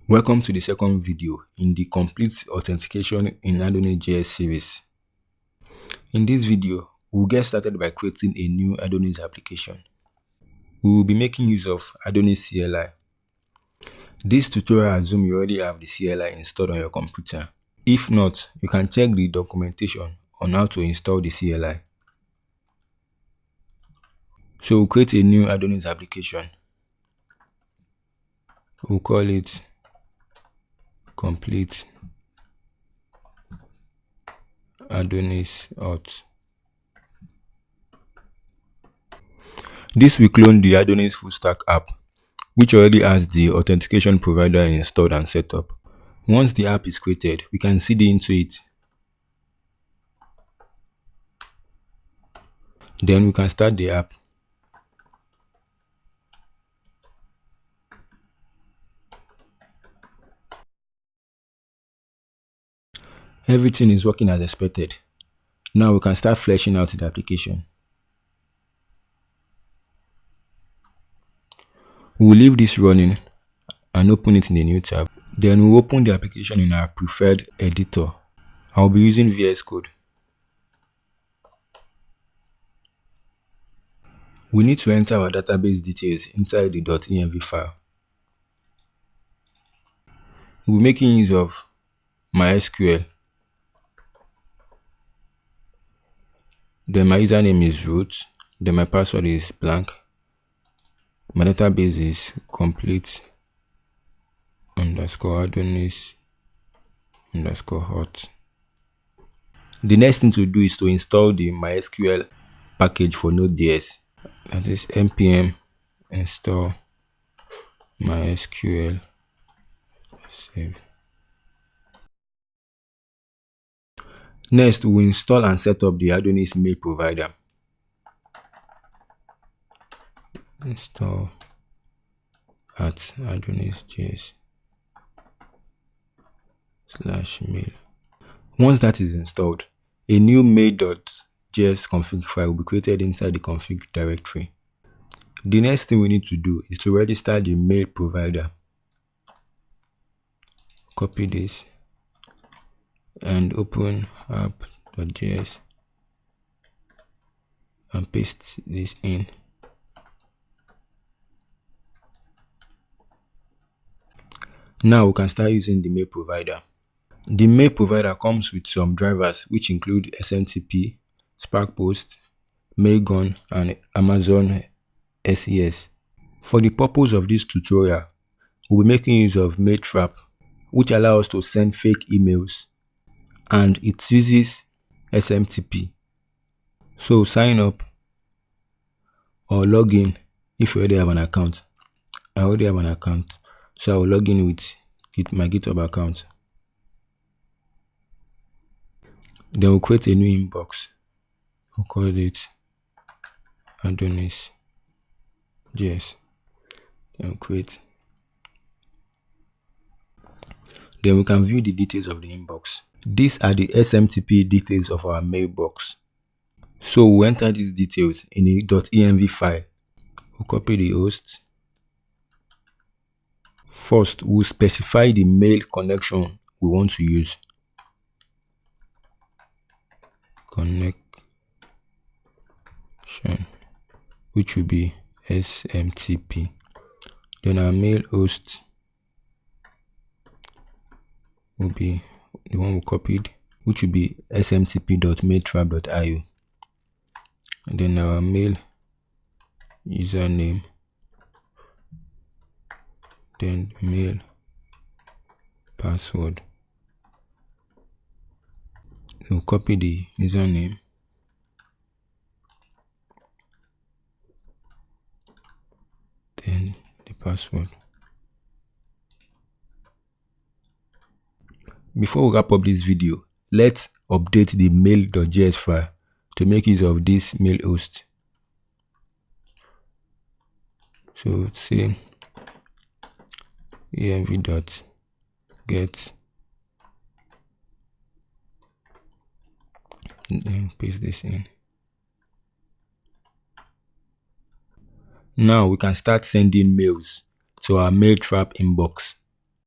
Welcome to the second video in the complete authentication in AdonisJs series. In this video, we'll get started by creating a new Adonis application. We will be making use of Adonis CLI. This tutorial assumes you already have the CLI installed on your computer. If not, you can check the documentation on how to install the CLI. So we'll create a new Adonis application. We'll call it complete Adonis Auth. This will clone the Adonis full stack app, which already has the authentication provider installed and set up. Once the app is created, we can cd into it. Then we can start the app. Everything is working as expected. Now we can start fleshing out the application. We'll leave this running and open it in a new tab. Then we'll open the application in our preferred editor. I'll be using VS Code. We need to enter our database details inside the .env file. We'll be making use of MySQL. Then my username is root. Then my password is blank. My database is complete _Adonis _hot. The next thing to do is to install the MySQL package for Node.js. That is npm install MySQL. Save. Next, we'll install and set up the Adonis mail provider. Install at AdonisJs /mail. Once that is installed, a new mail.js config file will be created inside the config directory. The next thing we need to do is to register the mail provider. Copy this and open app.js and paste this in. Now we can start using the mail provider. The mail provider comes with some drivers which include SMTP, SparkPost, Mailgun, and Amazon SES. For the purpose of this tutorial, we'll be making use of Mailtrap, which allows us to send fake emails, and it uses SMTP. So sign up or log in if you already have an account. I already have an account, so I will log in with my GitHub account. Then we'll create a new inbox. We'll call it AdonisJs. Then create. Then we can view the details of the inbox. These are the SMTP details of our mailbox. So we'll enter these details in a .env file. We'll copy the host. First, we'll specify the mail connection we want to use. Connection, which will be SMTP. Then our mail host will be the one we copied, which will be smtp.mailtrap.io. And then our mail username, then mail password. We'll copy the username, then the password. Before we wrap up this video, let's update the mail.js file to make use of this mail host. So say env.get, then paste this in. Now we can start sending mails to our Mailtrap inbox.